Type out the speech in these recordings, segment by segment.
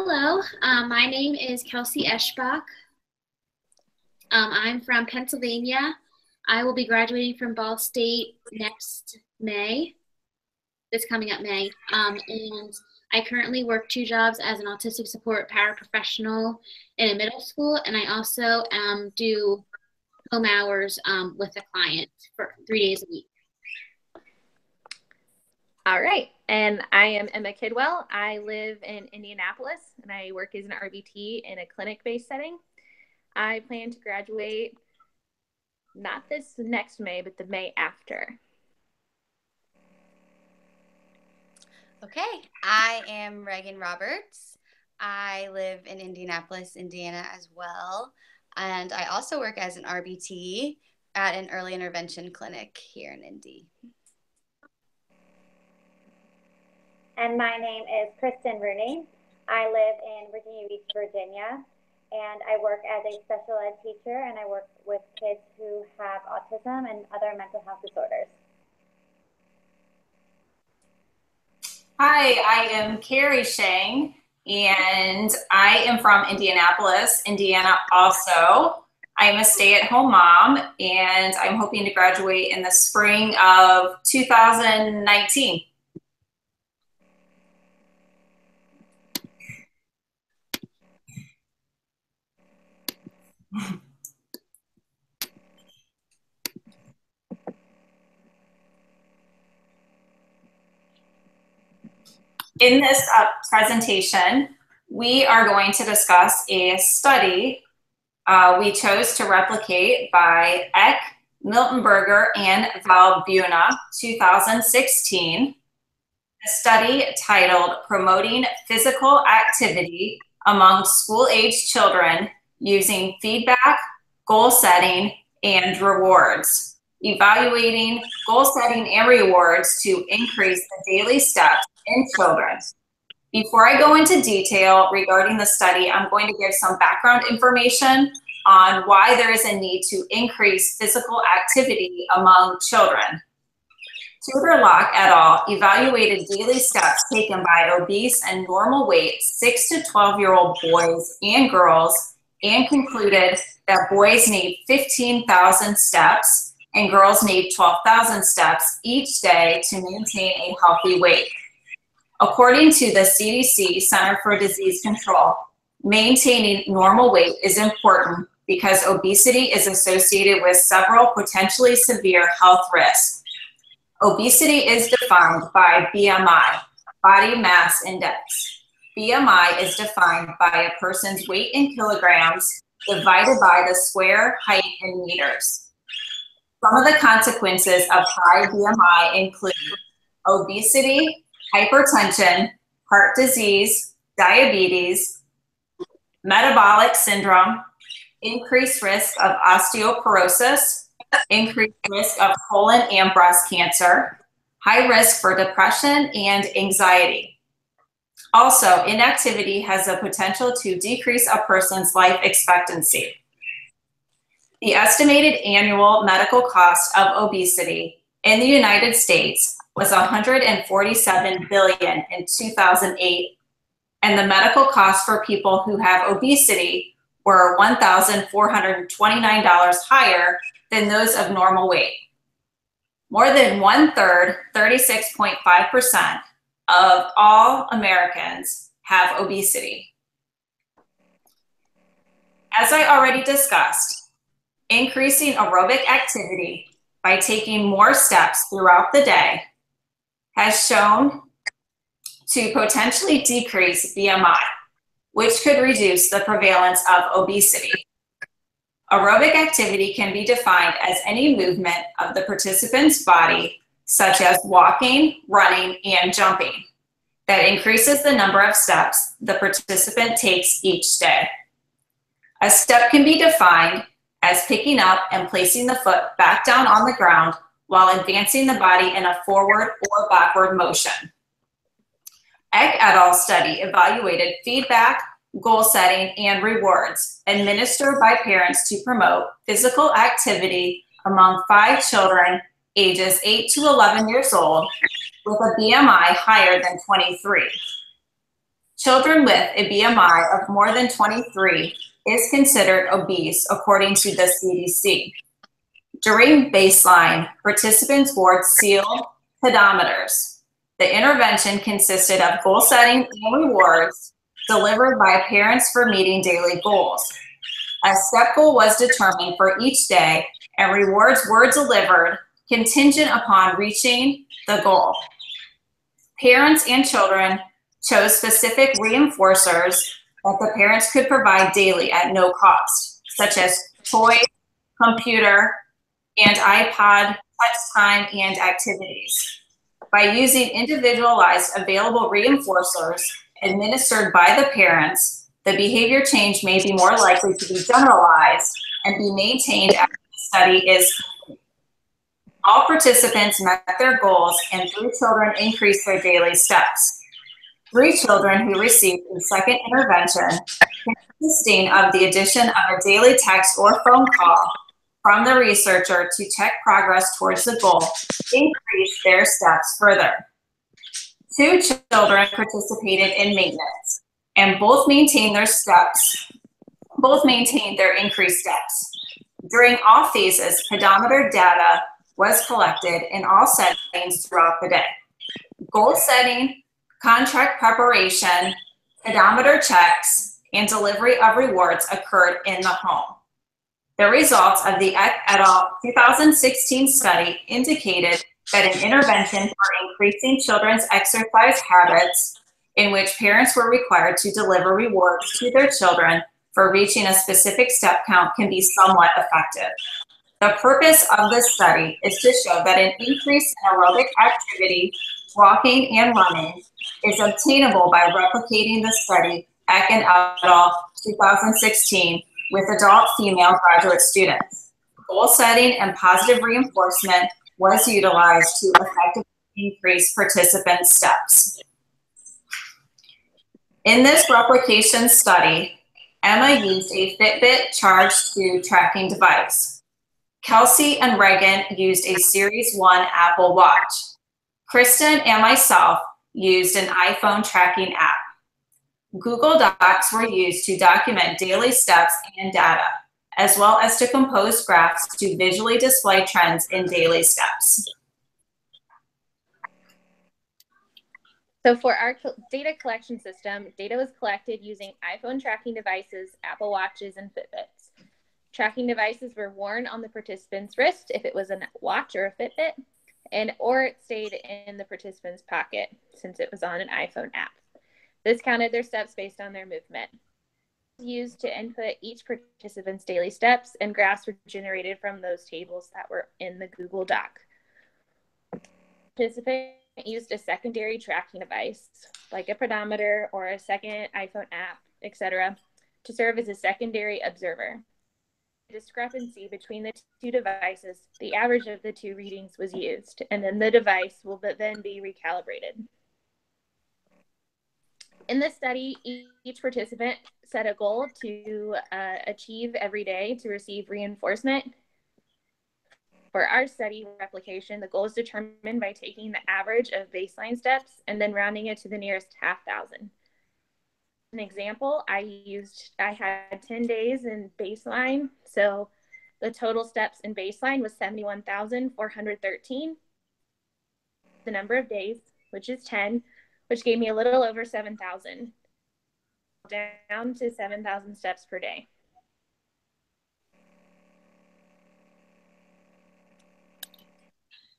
Hello, my name is Kelsey Eschbach. I'm from Pennsylvania. I will be graduating from Ball State next May, this coming up May. And I currently work two jobs as an autistic support paraprofessional in a middle school, and I also do home hours with a client for 3 days a week. All right, and I am Emma Kidwell. I live in Indianapolis, and I work as an RBT in a clinic-based setting. I plan to graduate not this next May, but the May after. Okay, I am Reagan Roberts. I live in Indianapolis, Indiana as well, and I also work as an RBT at an early intervention clinic here in Indy. And my name is Kristen Rooney. I live in Virginia Beach, Virginia, and I work as a special ed teacher, and I work with kids who have autism and other mental health disorders. Hi, I am Carrie Shang, and I am from Indianapolis, Indiana also. I am a stay-at-home mom, and I'm hoping to graduate in the spring of 2019. In this presentation, we are going to discuss a study we chose to replicate by Eck, Miltenberger, and Valbuna, 2016. A study titled Promoting Physical Activity Among School-Age Children Using Feedback, Goal Setting, and Rewards. Evaluating goal setting and rewards to increase the daily steps in children. Before I go into detail regarding the study, I'm going to give some background information on why there is a need to increase physical activity among children. Tudor-Lock et al. Evaluated daily steps taken by obese and normal weight 6 to 12-year-old boys and girls and concluded that boys need 15,000 steps and girls need 12,000 steps each day to maintain a healthy weight. According to the CDC, Center for Disease Control, maintaining normal weight is important because obesity is associated with several potentially severe health risks. Obesity is defined by BMI, body mass index. BMI is defined by a person's weight in kilograms divided by the square height in meters. Some of the consequences of high BMI include obesity, hypertension, heart disease, diabetes, metabolic syndrome, increased risk of osteoporosis, increased risk of colon and breast cancer, high risk for depression and anxiety. Also, inactivity has the potential to decrease a person's life expectancy. The estimated annual medical cost of obesity in the United States was $147 billion in 2008, and the medical costs for people who have obesity were $1,429 higher than those of normal weight. More than 1/3, 36.5% of all Americans have obesity. As I already discussed, increasing aerobic activity by taking more steps throughout the day has shown to potentially decrease BMI, which could reduce the prevalence of obesity. Aerobic activity can be defined as any movement of the participant's body, such as walking, running, and jumping, that increases the number of steps the participant takes each day. A step can be defined as picking up and placing the foot back down on the ground while advancing the body in a forward or backward motion. Eck et al. Study evaluated feedback, goal setting, and rewards administered by parents to promote physical activity among 5 children ages 8 to 11 years old with a BMI higher than 23. Children with a BMI of more than 23 is considered obese according to the CDC. During baseline, participants wore sealed pedometers. The intervention consisted of goal setting and rewards delivered by parents for meeting daily goals. A step goal was determined for each day, and rewards were delivered contingent upon reaching the goal. Parents and children chose specific reinforcers that the parents could provide daily at no cost, such as toys, computer, and iPod, touch time, and activities. By using individualized available reinforcers administered by the parents, the behavior change may be more likely to be generalized and be maintained after the study is complete. All participants met their goals, and 3 children increased their daily steps. 3 children who received a second intervention, consisting of the addition of a daily text or phone call from the researcher to check progress towards the goal, increased their steps further. 2 children participated in maintenance, and both maintained their increased steps. During all phases, pedometer data was collected in all settings throughout the day. Goal setting, contract preparation, pedometer checks, and delivery of rewards occurred in the home. The results of the et al. 2016 study indicated that an intervention for increasing children's exercise habits, in which parents were required to deliver rewards to their children for reaching a specific step count, can be somewhat effective. The purpose of this study is to show that an increase in aerobic activity, walking and running, is obtainable by replicating the study Eck and al. 2016 with adult female graduate students. Goal setting and positive reinforcement was utilized to effectively increase participant steps. In this replication study, Emma used a Fitbit charged to tracking device. Kelsey and Reagan used a Series 1 Apple Watch. Kristen and myself used an iPhone tracking app. Google Docs were used to document daily steps and data, as well as to compose graphs to visually display trends in daily steps. So for our data collection system, data was collected using iPhone tracking devices, Apple Watches, and Fitbits. Tracking devices were worn on the participant's wrist if it was a watch or a Fitbit, or it stayed in the participant's pocket since it was on an iPhone app. This counted their steps based on their movement. Used to input each participant's daily steps, and graphs were generated from those tables that were in the Google Doc. Participant used a secondary tracking device, like a pedometer or a second iPhone app, etc., to serve as a secondary observer. The discrepancy between the 2 devices, the average of the 2 readings was used, and then the device will then be recalibrated. In this study, each participant set a goal to achieve every day to receive reinforcement. For our study replication, the goal is determined by taking the average of baseline steps and then rounding it to the nearest 1/2,000. An example, I had 10 days in baseline, so the total steps in baseline was 71,413. The number of days, which is 10, which gave me a little over 7,000, down to 7,000 steps per day.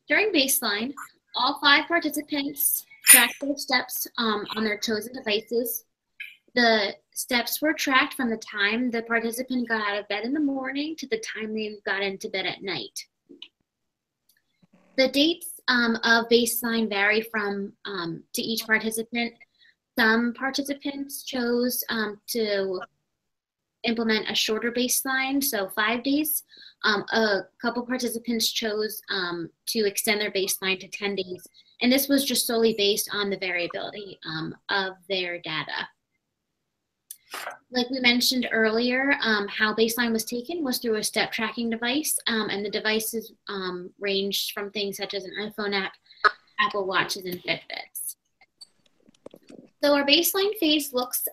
During baseline, all 5 participants tracked their steps on their chosen devices. The steps were tracked from the time the participant got out of bed in the morning to the time they got into bed at night. The dates of baseline vary from to each participant. Some participants chose to implement a shorter baseline, so 5 days. A couple participants chose to extend their baseline to 10 days, and this was just solely based on the variability of their data. Like we mentioned earlier, how baseline was taken was through a step tracking device, and the devices ranged from things such as an iPhone app, Apple Watches, and Fitbits. So our baseline phase looks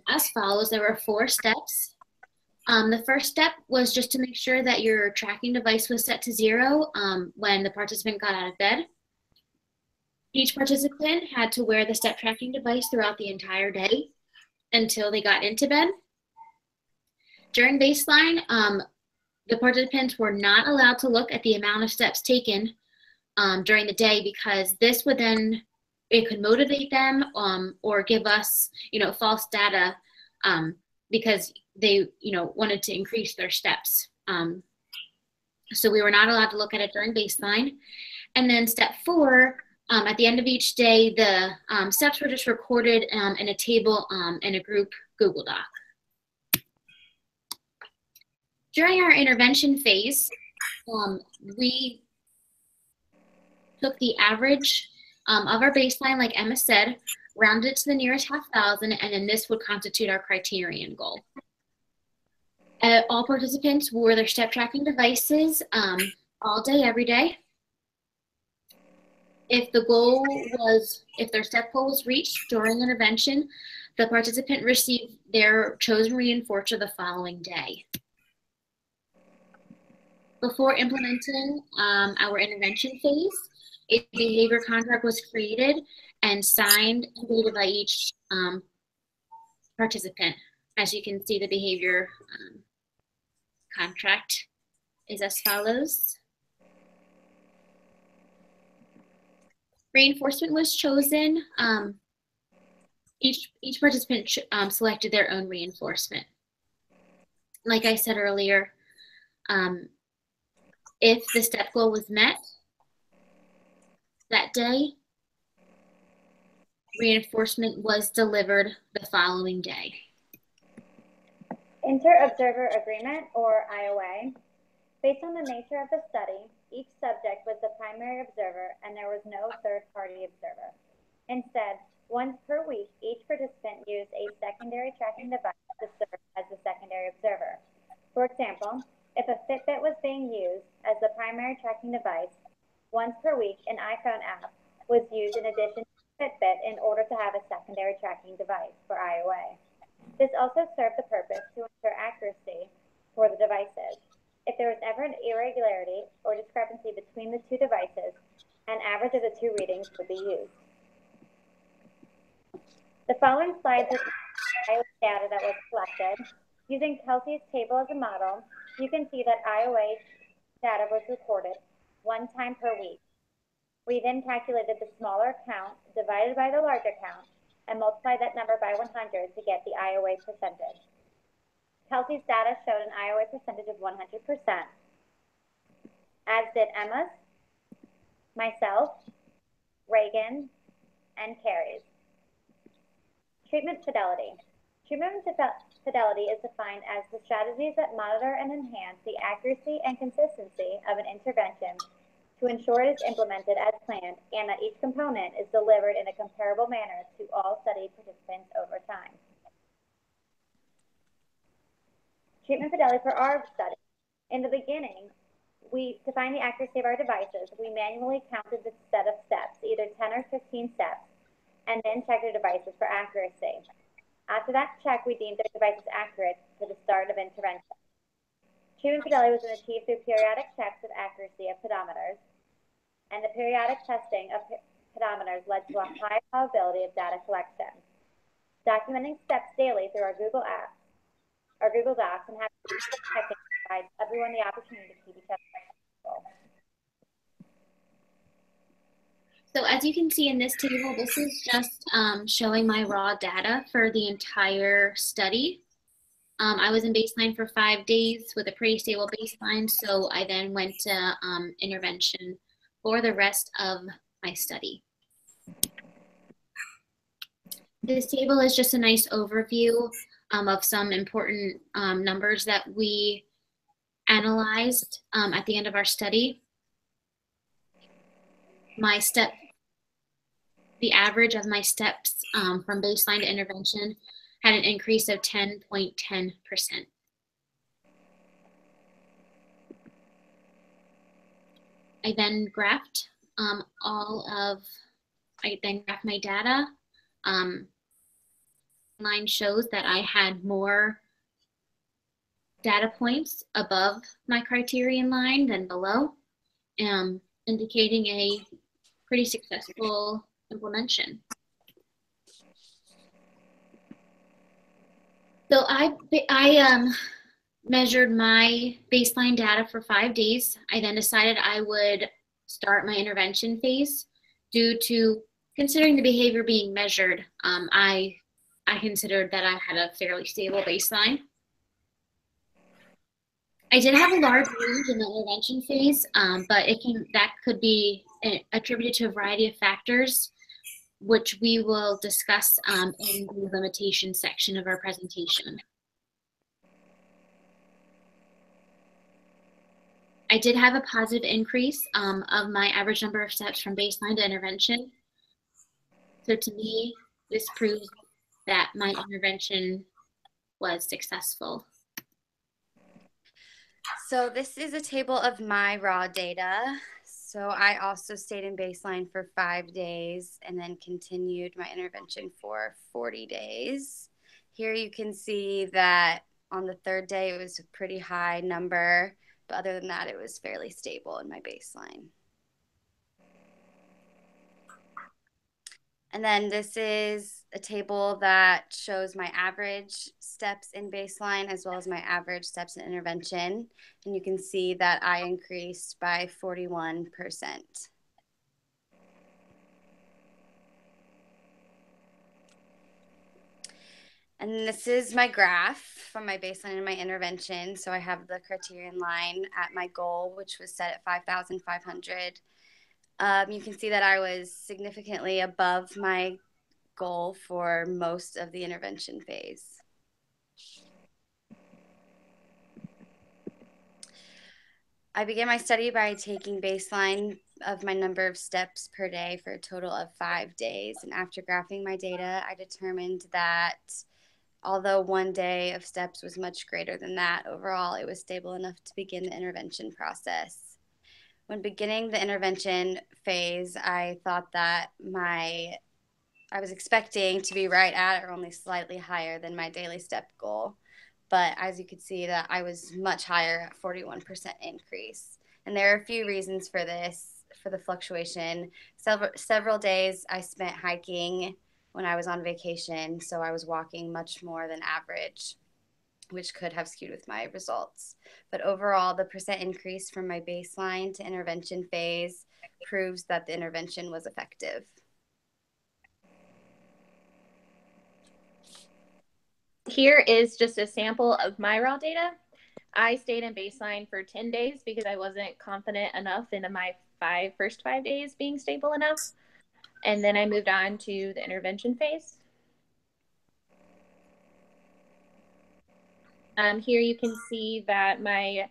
as follows. There were 4 steps. The first step was just to make sure that your tracking device was set to 0 when the participant got out of bed. Each participant had to wear the step tracking device throughout the entire day until they got into bed. During baseline, the participants were not allowed to look at the amount of steps taken during the day, because this would then, it could motivate them or give us, false data because they, wanted to increase their steps. So we were not allowed to look at it during baseline. And then step 4, at the end of each day, the steps were just recorded in a table in a group Google Doc. During our intervention phase, we took the average of our baseline, like Emma said, rounded to the nearest 1/1000, and then this would constitute our criterion goal. All participants wore their step tracking devices all day, every day. If their step goal was reached during intervention, the participant received their chosen reinforcer the following day. Before implementing our intervention phase, a behavior contract was created and signed and dated by each participant. As you can see, the behavior contract is as follows. Reinforcement was chosen. Each participant selected their own reinforcement. Like I said earlier, if the step goal was met that day, reinforcement was delivered the following day. Inter-observer agreement, or IOA. Based on the nature of the study, each subject was the primary observer and there was no third-party observer. Instead, once per week, each participant used a secondary tracking device to serve as the secondary observer. For example, if a Fitbit was being used as the primary tracking device, once per week, an iPhone app was used in addition to Fitbit in order to have a secondary tracking device for IOA. This also served the purpose to ensure accuracy for the devices. If there was ever an irregularity or discrepancy between the 2 devices, an average of the 2 readings would be used. The following slides are IOA data that was collected. Using Kelsey's table as a model, you can see that IOA data was recorded 1 time per week. We then calculated the smaller count divided by the larger count and multiplied that number by 100 to get the IOA percentage. Kelsey's data showed an IOA percentage of 100%, as did Emma's, myself, Reagan, and Carrie's. Treatment fidelity. Treatment fidelity is defined as the strategies that monitor and enhance the accuracy and consistency of an intervention to ensure it is implemented as planned and that each component is delivered in a comparable manner to all study participants over time. Treatment fidelity for our study. In the beginning, to find the accuracy of our devices, we manually counted the set of steps, either 10 or 15 steps, and then checked our devices for accuracy. After that check, we deemed our devices accurate for the start of intervention. Treatment fidelity was achieved through periodic checks of accuracy of pedometers, and the periodic testing of pedometers led to a high probability of data collection. Documenting steps daily through our Google apps, our Google Docs, and having checking provides everyone the opportunity to keep each other accountable. So as you can see in this table, this is just showing my raw data for the entire study. I was in baseline for 5 days with a pretty stable baseline, so I then went to intervention for the rest of my study. This table is just a nice overview of some important numbers that we analyzed at the end of our study. The average of my steps from baseline to intervention had an increase of 10.10%. I then graphed my data line shows that I had more data points above my criterion line than below, indicating a pretty successful implementation. So I measured my baseline data for 5 days. I then decided I would start my intervention phase. Due to considering the behavior being measured, I considered that I had a fairly stable baseline. I did have a large range in the intervention phase, but that could be attributed to a variety of factors, which we will discuss in the limitation section of our presentation. I did have a positive increase of my average number of steps from baseline to intervention. So to me, this proves that my intervention was successful. So this is a table of my raw data. So I also stayed in baseline for 5 days and then continued my intervention for 40 days. Here you can see that on the 3rd day, it was a pretty high number, but other than that, it was fairly stable in my baseline. And then this is a table that shows my average steps in baseline as well as my average steps in intervention. And you can see that I increased by 41%. And this is my graph from my baseline and my intervention. So I have the criterion line at my goal, which was set at 5,500. You can see that I was significantly above my goal for most of the intervention phase. I began my study by taking baseline of my number of steps per day for a total of 5 days. And after graphing my data, I determined that although 1 day of steps was much greater than that, overall it was stable enough to begin the intervention process. When beginning the intervention phase, I thought that I was expecting to be right at or only slightly higher than my daily step goal. But as you could see, that I was much higher at 41% increase. And there are a few reasons for this, for the fluctuation. Several days I spent hiking when I was on vacation, so I was walking much more than average, which could have skewed with my results. But overall, the percent increase from my baseline to intervention phase proves that the intervention was effective. Here is just a sample of my raw data. I stayed in baseline for 10 days because I wasn't confident enough in my first 5 days being stable enough. And then I moved on to the intervention phase. Here you can see that my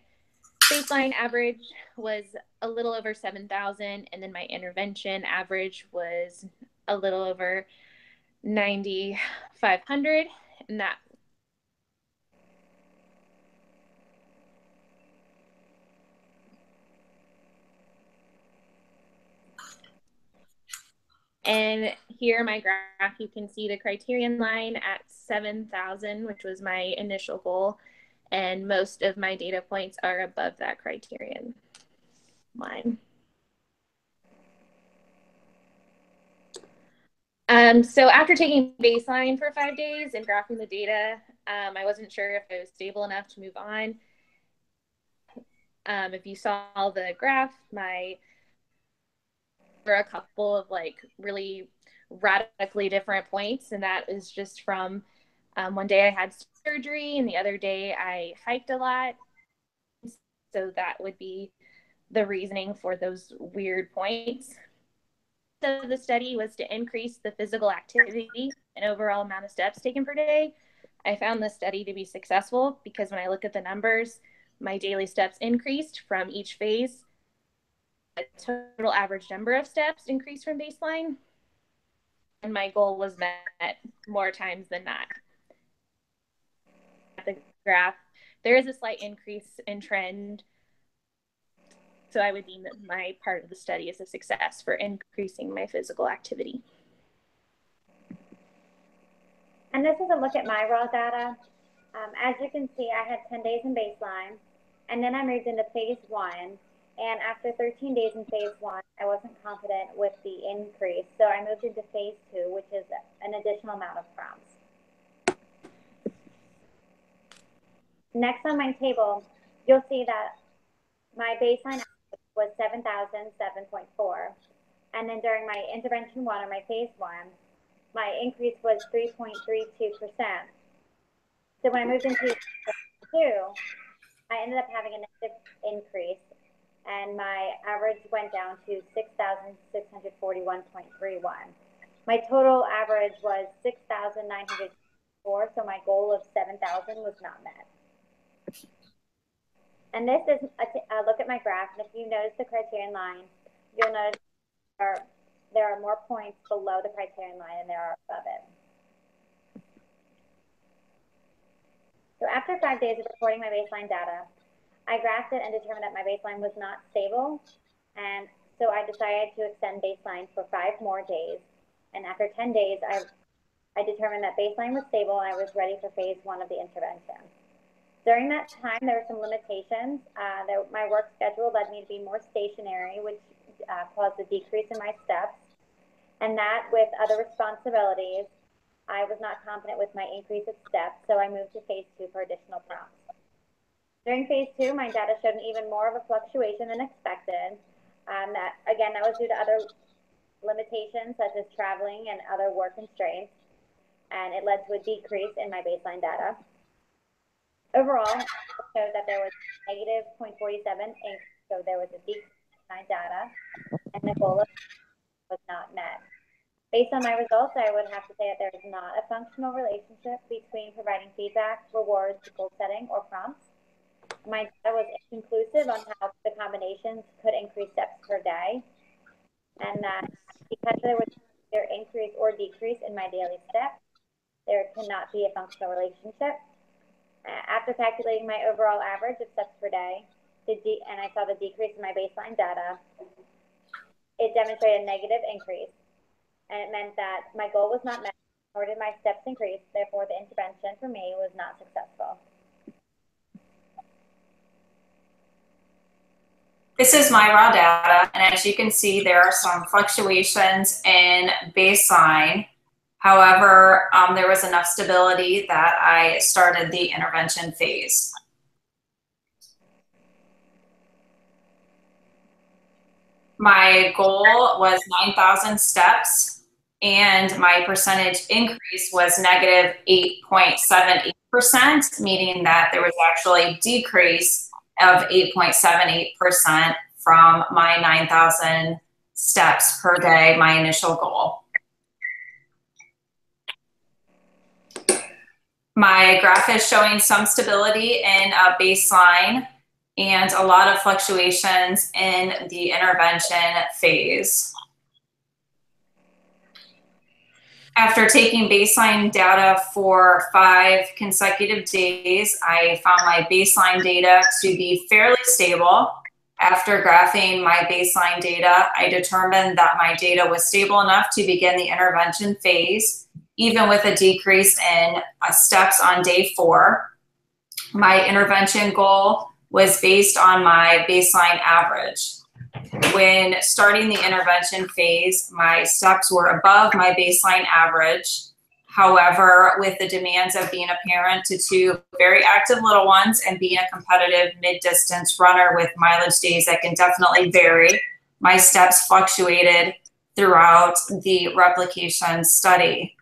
baseline average was a little over 7,000, and then my intervention average was a little over 9,500, and that and here my graph, you can see the criterion line at 7,000, which was my initial goal, and most of my data points are above that criterion line. So after taking baseline for 5 days and graphing the data, I wasn't sure if I was stable enough to move on. If you saw the graph, there were a couple of really radically different points, and that is just from one day I had surgery and the other day I hiked a lot. So that would be the reasoning for those weird points. So the study was to increase the physical activity and overall amount of steps taken per day. I found the study to be successful because when I look at the numbers, my daily steps increased from each phase. The total average number of steps increased from baseline, and my goal was met more times than not. At the graph, there is a slight increase in trend, so I would deem that my part of the study is a success for increasing my physical activity. And this is a look at my raw data. As you can see, I had 10 days in baseline, and then I moved into phase 1. And after 13 days in phase 1, I wasn't confident with the increase, so I moved into phase 2, which is an additional amount of prompts. Next on my table, you'll see that my baseline was 7,007.4. And then during my intervention 1 or my phase 1, my increase was 3.32%. So when I moved into phase 2, I ended up having a negative increase, and my average went down to 6,641.31. My total average was 6,904, so my goal of 7,000 was not met. And this is a look at my graph, and if you notice the criterion line, you'll notice there are more points below the criterion line than there are above it. So after 5 days of reporting my baseline data, I graphed it and determined that my baseline was not stable, and so I decided to extend baseline for 5 more days. And after 10 days, I determined that baseline was stable and I was ready for phase 1 of the intervention. During that time, there were some limitations. My work schedule led me to be more stationary, which caused a decrease in my steps. And that, with other responsibilities, I was not confident with my increase of steps, so I moved to phase 2 for additional prompts. During phase 2, my data showed an even more of a fluctuation than expected. That was due to other limitations such as traveling and other work constraints, and it led to a decrease in my baseline data. Overall, it showed that there was negative 0.47 increase, so there was a decrease in my data, and the goal was not met. Based on my results, I would have to say that there is not a functional relationship between providing feedback, rewards, goal setting, or prompts. My data was inconclusive on how the combinations could increase steps per day, and that because there was either increase or decrease in my daily steps, there cannot be a functional relationship. After calculating my overall average of steps per day, and I saw the decrease in my baseline data, it demonstrated a negative increase, and it meant that my goal was not met, nor did my steps increase. Therefore, the intervention for me was not successful. This is my raw data, and as you can see, there are some fluctuations in baseline. However, there was enough stability that I started the intervention phase. My goal was 9,000 steps, and my percentage increase was negative 8.78%, meaning that there was actually a decrease of 8.78% from my 9,000 steps per day, my initial goal. My graph is showing some stability in baseline and a lot of fluctuations in the intervention phase. After taking baseline data for 5 consecutive days, I found my baseline data to be fairly stable. After graphing my baseline data, I determined that my data was stable enough to begin the intervention phase, even with a decrease in steps on day 4. My intervention goal was based on my baseline average. When starting the intervention phase, my steps were above my baseline average. However, with the demands of being a parent to 2 very active little ones and being a competitive mid-distance runner with mileage days that can definitely vary, my steps fluctuated throughout the replication study.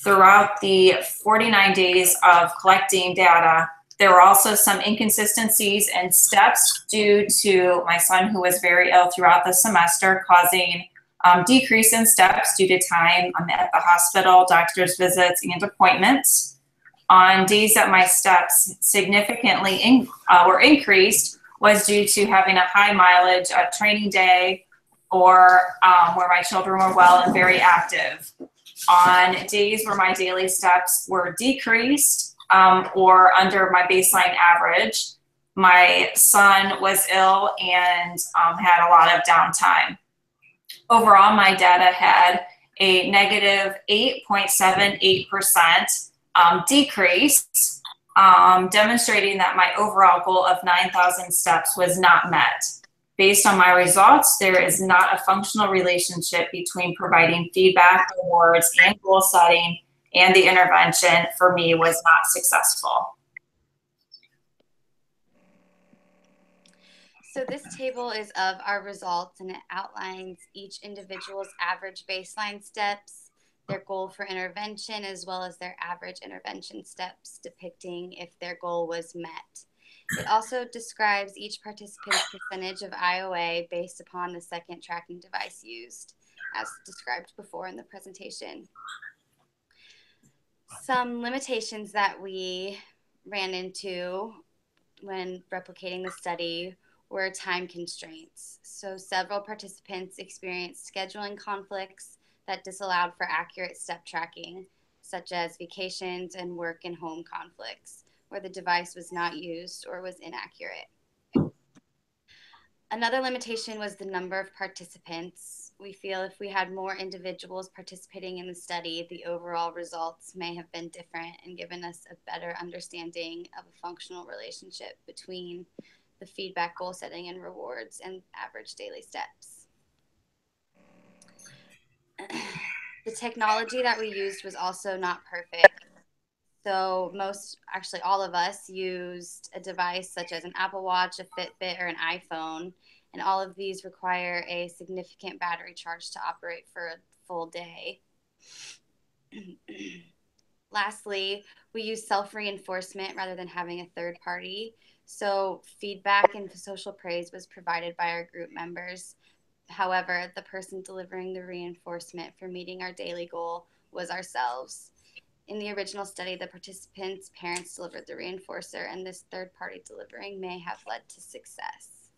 Throughout the 49 days of collecting data, there were also some inconsistencies in steps due to my son, who was very ill throughout the semester, causing decrease in steps due to time at the hospital, doctor's visits, and appointments. On days that my steps significantly were increased was due to having a high mileage training day, or where my children were well and very active. On days where my daily steps were decreased or under my baseline average, my son was ill and had a lot of downtime. Overall, my data had a negative 8.78% decrease, demonstrating that my overall goal of 9,000 steps was not met. Based on my results, there is not a functional relationship between providing feedback, rewards, and goal setting, and the intervention for me was not successful. So this table is of our results, and it outlines each individual's average baseline steps, their goal for intervention, as well as their average intervention steps, depicting if their goal was met. It also describes each participant's percentage of IOA based upon the second tracking device used, as described before in the presentation. Some limitations that we ran into when replicating the study were time constraints. So several participants experienced scheduling conflicts that disallowed for accurate step tracking, such as vacations and work and home conflicts, where the device was not used or was inaccurate. Another limitation was the number of participants. We feel if we had more individuals participating in the study, the overall results may have been different and given us a better understanding of a functional relationship between the feedback, goal setting, and rewards and average daily steps. The technology that we used was also not perfect. So actually all of us used a device such as an Apple Watch, a Fitbit, or an iPhone, and all of these require a significant battery charge to operate for a full day. Lastly, we use self-reinforcement rather than having a third party. So feedback and social praise was provided by our group members. However, the person delivering the reinforcement for meeting our daily goal was ourselves. In the original study, the participants' parents delivered the reinforcer, and this third party delivering may have led to success.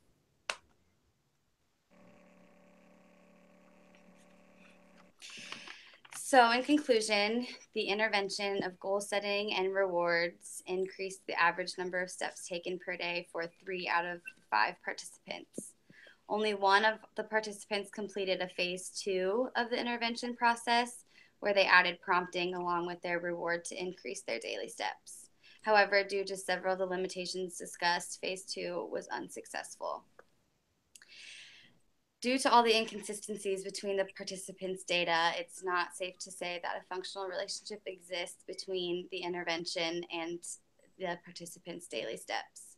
So in conclusion, the intervention of goal setting and rewards increased the average number of steps taken per day for 3 out of 5 participants. Only one of the participants completed a phase 2 of the intervention process, where they added prompting along with their reward to increase their daily steps. However, due to several of the limitations discussed, phase 2 was unsuccessful. Due to all the inconsistencies between the participants' data, it's not safe to say that a functional relationship exists between the intervention and the participants' daily steps.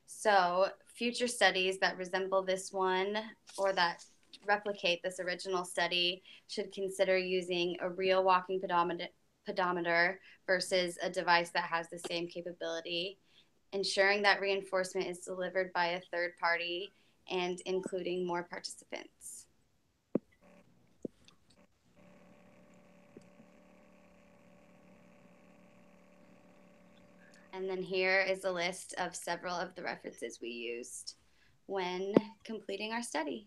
So future studies that resemble this one or that replicate this original study should consider using a real walking pedometer versus a device that has the same capability, ensuring that reinforcement is delivered by a third party, and including more participants. And then here is a list of several of the references we used when completing our study.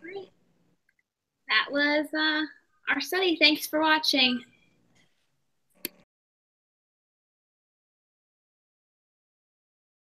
Great. That was our study. Thanks for watching.